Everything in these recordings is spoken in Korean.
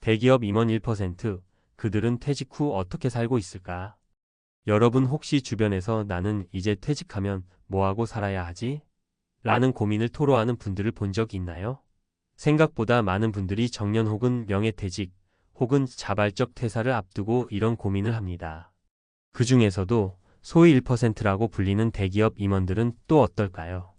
대기업 임원 1%, 그들은 퇴직 후 어떻게 살고 있을까? 여러분 혹시 주변에서 나는 이제 퇴직하면 뭐하고 살아야 하지? 라는 고민을 토로하는 분들을 본 적 있나요? 생각보다 많은 분들이 정년 혹은 명예퇴직, 혹은 자발적 퇴사를 앞두고 이런 고민을 합니다. 그 중에서도 소위 1%라고 불리는 대기업 임원들은 또 어떨까요?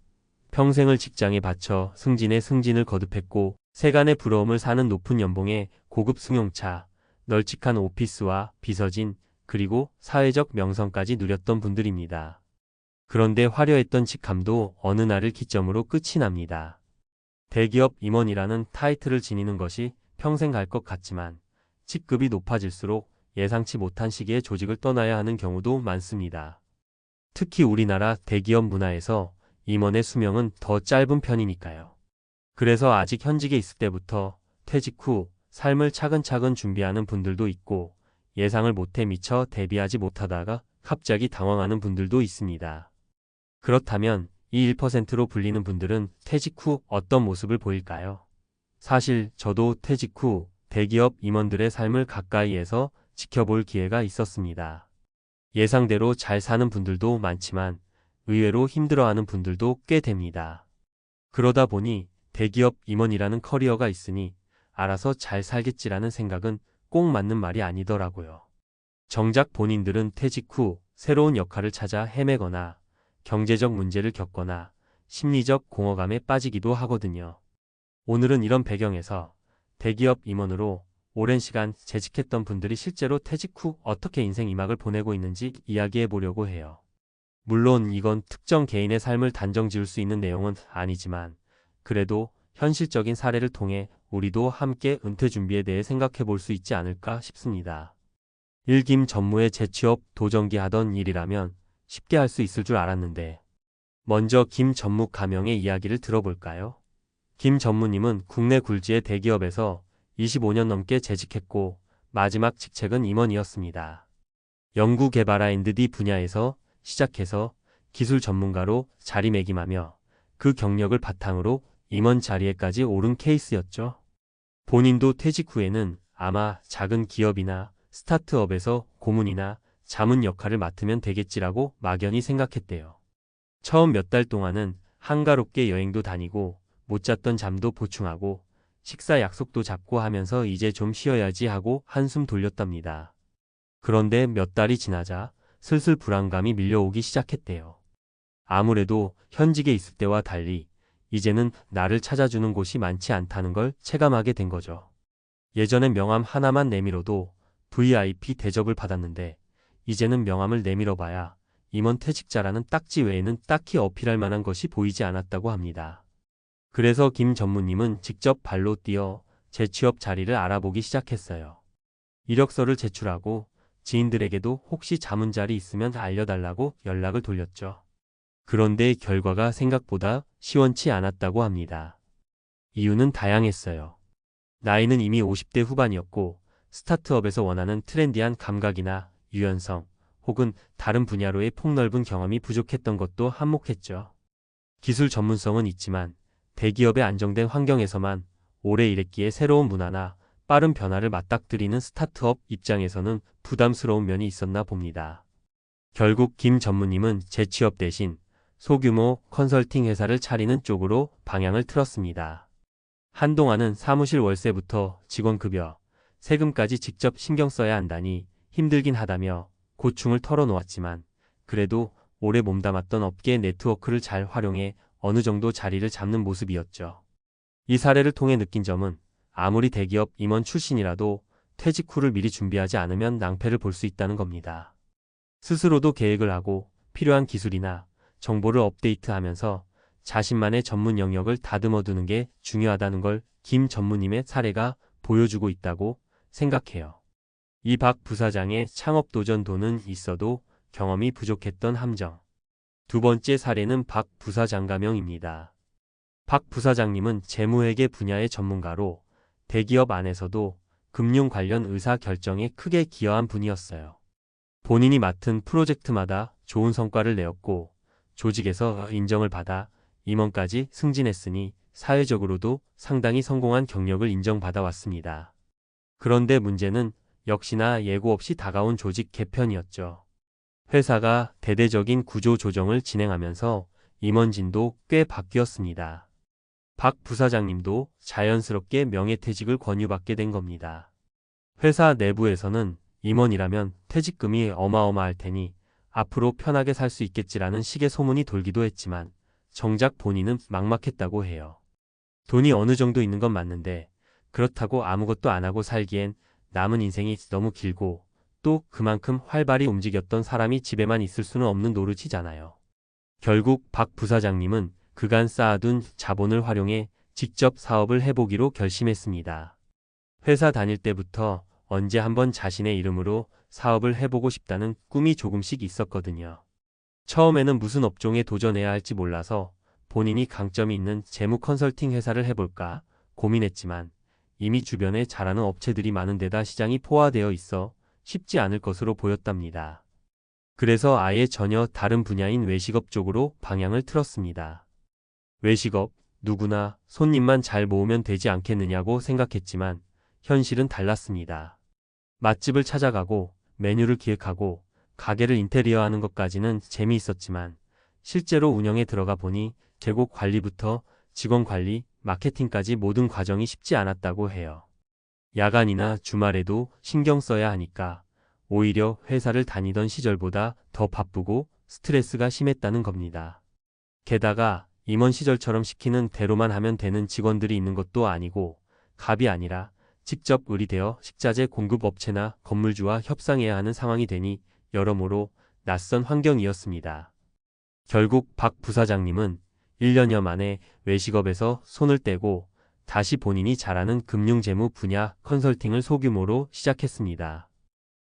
평생을 직장에 바쳐 승진에 승진을 거듭했고 세간의 부러움을 사는 높은 연봉에 고급 승용차, 널찍한 오피스와 비서진, 그리고 사회적 명성까지 누렸던 분들입니다. 그런데 화려했던 직함도 어느 날을 기점으로 끝이 납니다. 대기업 임원이라는 타이틀을 지니는 것이 평생 갈 것 같지만 직급이 높아질수록 예상치 못한 시기에 조직을 떠나야 하는 경우도 많습니다. 특히 우리나라 대기업 문화에서 임원의 수명은 더 짧은 편이니까요. 그래서 아직 현직에 있을 때부터 퇴직 후 삶을 차근차근 준비하는 분들도 있고 예상을 못해 미처 대비하지 못하다가 갑자기 당황하는 분들도 있습니다. 그렇다면 이 1%로 불리는 분들은 퇴직 후 어떤 모습을 보일까요? 사실 저도 퇴직 후 대기업 임원들의 삶을 가까이에서 지켜볼 기회가 있었습니다. 예상대로 잘 사는 분들도 많지만 의외로 힘들어하는 분들도 꽤 됩니다. 그러다 보니 대기업 임원이라는 커리어가 있으니 알아서 잘 살겠지라는 생각은 꼭 맞는 말이 아니더라고요. 정작 본인들은 퇴직 후 새로운 역할을 찾아 헤매거나 경제적 문제를 겪거나 심리적 공허감에 빠지기도 하거든요. 오늘은 이런 배경에서 대기업 임원으로 오랜 시간 재직했던 분들이 실제로 퇴직 후 어떻게 인생 2막을 보내고 있는지 이야기해 보려고 해요. 물론 이건 특정 개인의 삶을 단정 지을 수 있는 내용은 아니지만 그래도 현실적인 사례를 통해 우리도 함께 은퇴 준비에 대해 생각해 볼 수 있지 않을까 싶습니다. 김 전무의 재취업 도전기 하던 일이라면 쉽게 할 수 있을 줄 알았는데 먼저 김 전무 가명의 이야기를 들어볼까요? 김 전무님은 국내 굴지의 대기업에서 25년 넘게 재직했고 마지막 직책은 임원이었습니다. 연구개발 R&D 분야에서 시작해서 기술 전문가로 자리매김하며 그 경력을 바탕으로 임원 자리에까지 오른 케이스였죠. 본인도 퇴직 후에는 아마 작은 기업이나 스타트업에서 고문이나 자문 역할을 맡으면 되겠지라고 막연히 생각했대요. 처음 몇 달 동안은 한가롭게 여행도 다니고 못 잤던 잠도 보충하고 식사 약속도 잡고 하면서 이제 좀 쉬어야지 하고 한숨 돌렸답니다. 그런데 몇 달이 지나자 슬슬 불안감이 밀려오기 시작했대요. 아무래도 현직에 있을 때와 달리 이제는 나를 찾아주는 곳이 많지 않다는 걸 체감하게 된 거죠. 예전엔 명함 하나만 내밀어도 VIP 대접을 받았는데 이제는 명함을 내밀어봐야 임원 퇴직자라는 딱지 외에는 딱히 어필할 만한 것이 보이지 않았다고 합니다. 그래서 김 전무님은 직접 발로 뛰어 재취업 자리를 알아보기 시작했어요. 이력서를 제출하고 지인들에게도 혹시 자문 자리 있으면 알려달라고 연락을 돌렸죠. 그런데 결과가 생각보다 시원치 않았다고 합니다. 이유는 다양했어요. 나이는 이미 50대 후반이었고 스타트업에서 원하는 트렌디한 감각이나 유연성 혹은 다른 분야로의 폭넓은 경험이 부족했던 것도 한몫했죠. 기술 전문성은 있지만 대기업의 안정된 환경에서만 오래 일했기에 새로운 문화나 빠른 변화를 맞닥뜨리는 스타트업 입장에서는 부담스러운 면이 있었나 봅니다. 결국 김 전무님은 재취업 대신 소규모 컨설팅 회사를 차리는 쪽으로 방향을 틀었습니다. 한동안은 사무실 월세부터 직원급여, 세금까지 직접 신경 써야 한다니 힘들긴 하다며 고충을 털어놓았지만 그래도 오래 몸담았던 업계 네트워크를 잘 활용해 어느 정도 자리를 잡는 모습이었죠. 이 사례를 통해 느낀 점은 아무리 대기업 임원 출신이라도 퇴직 후를 미리 준비하지 않으면 낭패를 볼 수 있다는 겁니다. 스스로도 계획을 하고 필요한 기술이나 정보를 업데이트하면서 자신만의 전문 영역을 다듬어 두는 게 중요하다는 걸 김 전무님의 사례가 보여주고 있다고 생각해요. 이 박 부사장의 창업 도전도는 있어도 경험이 부족했던 함정. 두 번째 사례는 박 부사장 가명입니다. 박 부사장님은 재무회계 분야의 전문가로 대기업 안에서도 금융 관련 의사 결정에 크게 기여한 분이었어요. 본인이 맡은 프로젝트마다 좋은 성과를 내었고 조직에서 인정을 받아 임원까지 승진했으니 사회적으로도 상당히 성공한 경력을 인정받아 왔습니다. 그런데 문제는 역시나 예고 없이 다가온 조직 개편이었죠. 회사가 대대적인 구조 조정을 진행하면서 임원진도 꽤 바뀌었습니다. 박 부사장님도 자연스럽게 명예퇴직을 권유받게 된 겁니다. 회사 내부에서는 임원이라면 퇴직금이 어마어마할 테니 앞으로 편하게 살 수 있겠지라는 식의 소문이 돌기도 했지만 정작 본인은 막막했다고 해요. 돈이 어느 정도 있는 건 맞는데 그렇다고 아무것도 안 하고 살기엔 남은 인생이 너무 길고 또 그만큼 활발히 움직였던 사람이 집에만 있을 수는 없는 노릇이잖아요. 결국 박 부사장님은 그간 쌓아둔 자본을 활용해 직접 사업을 해보기로 결심했습니다. 회사 다닐 때부터 언제 한번 자신의 이름으로 사업을 해보고 싶다는 꿈이 조금씩 있었거든요. 처음에는 무슨 업종에 도전해야 할지 몰라서 본인이 강점이 있는 재무 컨설팅 회사를 해볼까 고민했지만 이미 주변에 잘하는 업체들이 많은 데다 시장이 포화되어 있어 쉽지 않을 것으로 보였답니다. 그래서 아예 전혀 다른 분야인 외식업 쪽으로 방향을 틀었습니다. 외식업, 누구나 손님만 잘 모으면 되지 않겠느냐고 생각했지만 현실은 달랐습니다. 맛집을 찾아가고 메뉴를 기획하고 가게를 인테리어하는 것까지는 재미있었지만 실제로 운영에 들어가 보니 계곡 관리부터 직원 관리, 마케팅까지 모든 과정이 쉽지 않았다고 해요. 야간이나 주말에도 신경 써야 하니까 오히려 회사를 다니던 시절보다 더 바쁘고 스트레스가 심했다는 겁니다. 게다가 임원 시절처럼 시키는 대로만 하면 되는 직원들이 있는 것도 아니고 갑이 아니라 직접 의리되어 식자재 공급 업체나 건물주와 협상해야 하는 상황이 되니 여러모로 낯선 환경이었습니다. 결국 박 부사장님은 1년여 만에 외식업에서 손을 떼고 다시 본인이 잘하는 금융재무 분야 컨설팅을 소규모로 시작했습니다.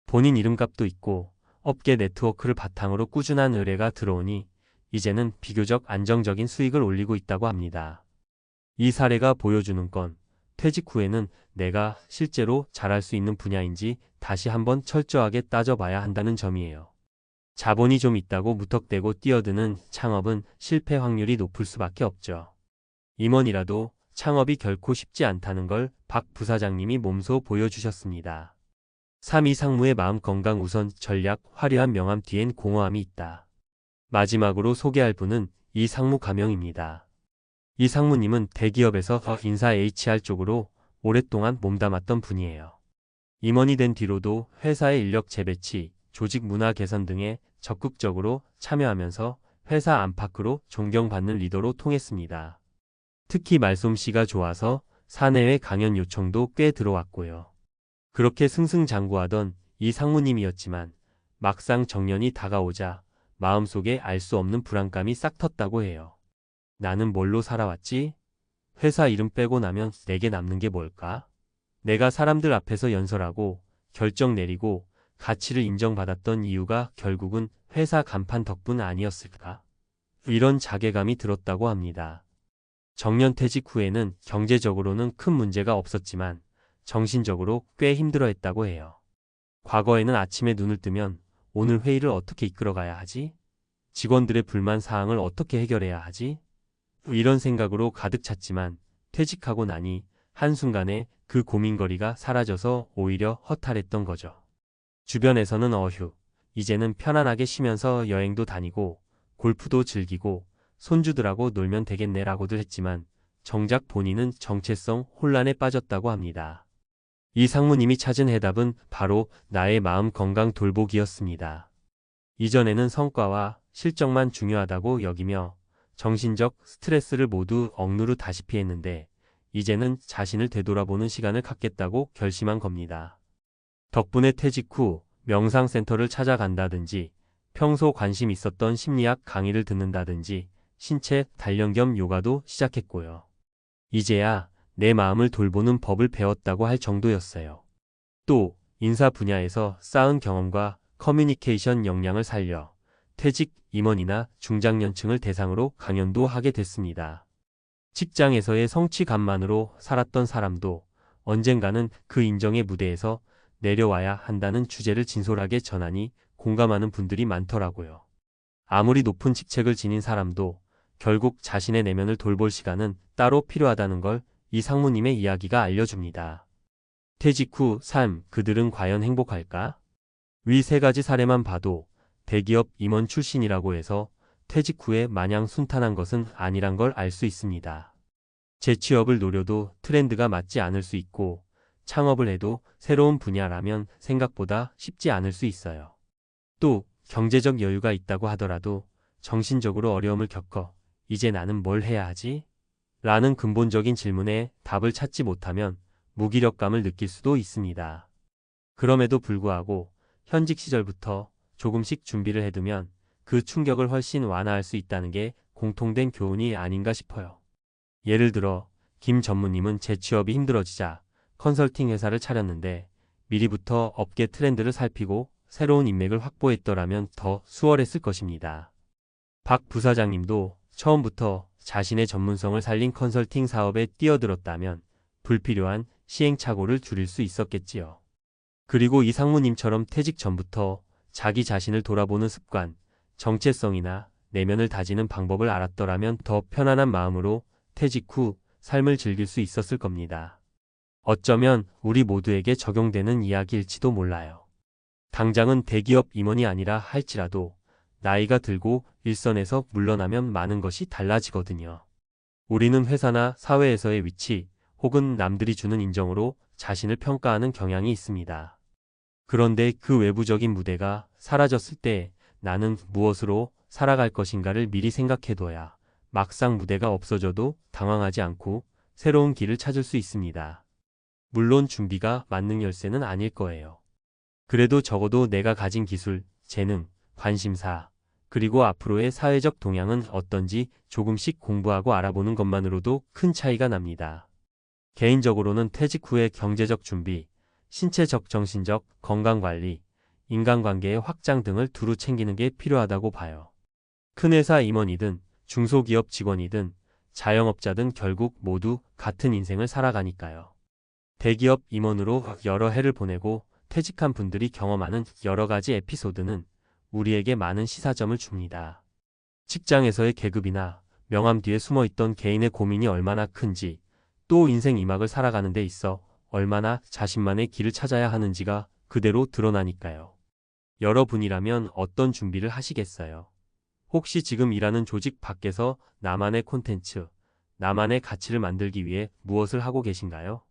본인 이름값도 있고 업계 네트워크를 바탕으로 꾸준한 의뢰가 들어오니 이제는 비교적 안정적인 수익을 올리고 있다고 합니다. 이 사례가 보여주는 건 퇴직 후에는 내가 실제로 잘할 수 있는 분야인지 다시 한번 철저하게 따져봐야 한다는 점이에요. 자본이 좀 있다고 무턱대고 뛰어드는 창업은 실패 확률이 높을 수밖에 없죠. 임원이라도 창업이 결코 쉽지 않다는 걸 박 부사장님이 몸소 보여주셨습니다. 3위 상무의 마음 건강 우선 전략 화려한 명함 뒤엔 공허함이 있다. 마지막으로 소개할 분은 이 상무 가명입니다. 이 상무님은 대기업에서 인사 HR 쪽으로 오랫동안 몸담았던 분이에요. 임원이 된 뒤로도 회사의 인력 재배치, 조직 문화 개선 등에 적극적으로 참여하면서 회사 안팎으로 존경받는 리더로 통했습니다. 특히 말솜씨가 좋아서 사내외 강연 요청도 꽤 들어왔고요. 그렇게 승승장구하던 이 상무님이었지만 막상 정년이 다가오자 마음속에 알 수 없는 불안감이 싹 텄다고 해요. 나는 뭘로 살아왔지? 회사 이름 빼고 나면 내게 남는 게 뭘까? 내가 사람들 앞에서 연설하고 결정 내리고 가치를 인정받았던 이유가 결국은 회사 간판 덕분 아니었을까? 이런 자괴감이 들었다고 합니다. 정년퇴직 후에는 경제적으로는 큰 문제가 없었지만 정신적으로 꽤 힘들어했다고 해요. 과거에는 아침에 눈을 뜨면 오늘 회의를 어떻게 이끌어가야 하지? 직원들의 불만 사항을 어떻게 해결해야 하지? 이런 생각으로 가득 찼지만 퇴직하고 나니 한순간에 그 고민거리가 사라져서 오히려 허탈했던 거죠. 주변에서는 어휴, 이제는 편안하게 쉬면서 여행도 다니고 골프도 즐기고 손주들하고 놀면 되겠네라고들 했지만 정작 본인은 정체성 혼란에 빠졌다고 합니다. 이 상무님이 찾은 해답은 바로 나의 마음 건강 돌보기였습니다. 이전에는 성과와 실적만 중요하다고 여기며 정신적 스트레스를 모두 억누르다시피 했는데 이제는 자신을 되돌아보는 시간을 갖겠다고 결심한 겁니다. 덕분에 퇴직 후 명상센터를 찾아간다든지 평소 관심 있었던 심리학 강의를 듣는다든지 신체 단련 겸 요가도 시작했고요. 이제야 내 마음을 돌보는 법을 배웠다고 할 정도였어요. 또 인사 분야에서 쌓은 경험과 커뮤니케이션 역량을 살려 퇴직 임원이나 중장년층을 대상으로 강연도 하게 됐습니다. 직장에서의 성취감만으로 살았던 사람도 언젠가는 그 인정의 무대에서 내려와야 한다는 주제를 진솔하게 전하니 공감하는 분들이 많더라고요. 아무리 높은 직책을 지닌 사람도 결국 자신의 내면을 돌볼 시간은 따로 필요하다는 걸 이 상무님의 이야기가 알려줍니다. 퇴직 후 삶, 그들은 과연 행복할까? 위 세 가지 사례만 봐도 대기업 임원 출신이라고 해서 퇴직 후에 마냥 순탄한 것은 아니란 걸 알 수 있습니다. 재취업을 노려도 트렌드가 맞지 않을 수 있고 창업을 해도 새로운 분야라면 생각보다 쉽지 않을 수 있어요. 또 경제적 여유가 있다고 하더라도 정신적으로 어려움을 겪어 이제 나는 뭘 해야 하지? 라는 근본적인 질문에 답을 찾지 못하면 무기력감을 느낄 수도 있습니다. 그럼에도 불구하고 현직 시절부터 조금씩 준비를 해두면 그 충격을 훨씬 완화할 수 있다는 게 공통된 교훈이 아닌가 싶어요. 예를 들어 김 전무님은 재취업이 힘들어지자 컨설팅 회사를 차렸는데 미리부터 업계 트렌드를 살피고 새로운 인맥을 확보했더라면 더 수월했을 것입니다. 박 부사장님도 처음부터 자신의 전문성을 살린 컨설팅 사업에 뛰어들었다면 불필요한 시행착오를 줄일 수 있었겠지요. 그리고 이 상무님처럼 퇴직 전부터 자기 자신을 돌아보는 습관, 정체성이나 내면을 다지는 방법을 알았더라면 더 편안한 마음으로 퇴직 후 삶을 즐길 수 있었을 겁니다. 어쩌면 우리 모두에게 적용되는 이야기일지도 몰라요. 당장은 대기업 임원이 아니라 할지라도 나이가 들고 일선에서 물러나면 많은 것이 달라지거든요. 우리는 회사나 사회에서의 위치 혹은 남들이 주는 인정으로 자신을 평가하는 경향이 있습니다. 그런데 그 외부적인 무대가 사라졌을 때 나는 무엇으로 살아갈 것인가를 미리 생각해둬야 막상 무대가 없어져도 당황하지 않고 새로운 길을 찾을 수 있습니다. 물론 준비가 만능 열쇠는 아닐 거예요. 그래도 적어도 내가 가진 기술, 재능, 관심사, 그리고 앞으로의 사회적 동향은 어떤지 조금씩 공부하고 알아보는 것만으로도 큰 차이가 납니다. 개인적으로는 퇴직 후의 경제적 준비, 신체적, 정신적, 건강관리, 인간관계의 확장 등을 두루 챙기는 게 필요하다고 봐요. 큰 회사 임원이든 중소기업 직원이든 자영업자든 결국 모두 같은 인생을 살아가니까요. 대기업 임원으로 여러 해를 보내고 퇴직한 분들이 경험하는 여러 가지 에피소드는 우리에게 많은 시사점을 줍니다. 직장에서의 계급이나 명함 뒤에 숨어있던 개인의 고민이 얼마나 큰지, 또 인생 2막을 살아가는 데 있어 얼마나 자신만의 길을 찾아야 하는지가 그대로 드러나니까요. 여러분이라면 어떤 준비를 하시겠어요? 혹시 지금 일하는 조직 밖에서 나만의 콘텐츠, 나만의 가치를 만들기 위해 무엇을 하고 계신가요?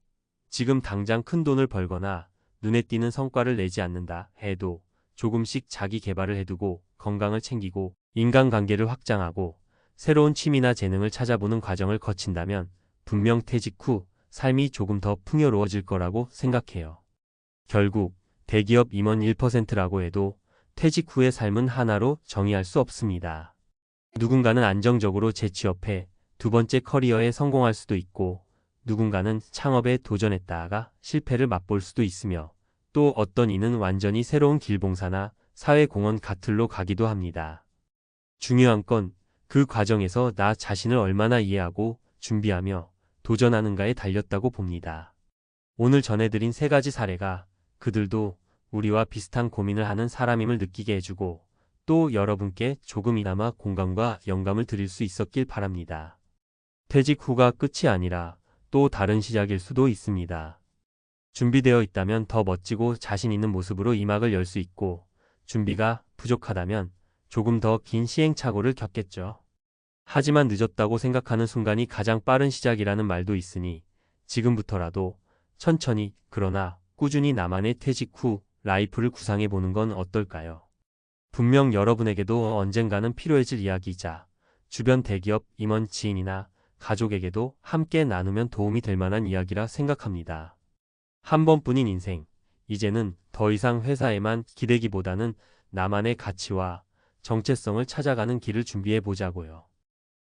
지금 당장 큰 돈을 벌거나 눈에 띄는 성과를 내지 않는다 해도 조금씩 자기 개발을 해두고 건강을 챙기고 인간관계를 확장하고 새로운 취미나 재능을 찾아보는 과정을 거친다면 분명 퇴직 후 삶이 조금 더 풍요로워질 거라고 생각해요. 결국 대기업 임원 1%라고 해도 퇴직 후의 삶은 하나로 정의할 수 없습니다. 누군가는 안정적으로 재취업해 두 번째 커리어에 성공할 수도 있고 누군가는 창업에 도전했다가 실패를 맛볼 수도 있으며 또 어떤 이는 완전히 새로운 길봉사나 사회공헌 같을로 가기도 합니다. 중요한 건 그 과정에서 나 자신을 얼마나 이해하고 준비하며 도전하는가에 달렸다고 봅니다. 오늘 전해드린 세 가지 사례가 그들도 우리와 비슷한 고민을 하는 사람임을 느끼게 해주고 또 여러분께 조금이나마 공감과 영감을 드릴 수 있었길 바랍니다. 퇴직 후가 끝이 아니라 또 다른 시작일 수도 있습니다. 준비되어 있다면 더 멋지고 자신 있는 모습으로 2막을 열 수 있고 준비가 부족하다면 조금 더 긴 시행착오를 겪겠죠. 하지만 늦었다고 생각하는 순간이 가장 빠른 시작이라는 말도 있으니 지금부터라도 천천히 그러나 꾸준히 나만의 퇴직 후 라이프를 구상해 보는 건 어떨까요? 분명 여러분에게도 언젠가는 필요해질 이야기이자 주변 대기업 임원 지인이나 가족에게도 함께 나누면 도움이 될 만한 이야기라 생각합니다. 한 번뿐인 인생, 이제는 더 이상 회사에만 기대기보다는 나만의 가치와 정체성을 찾아가는 길을 준비해 보자고요.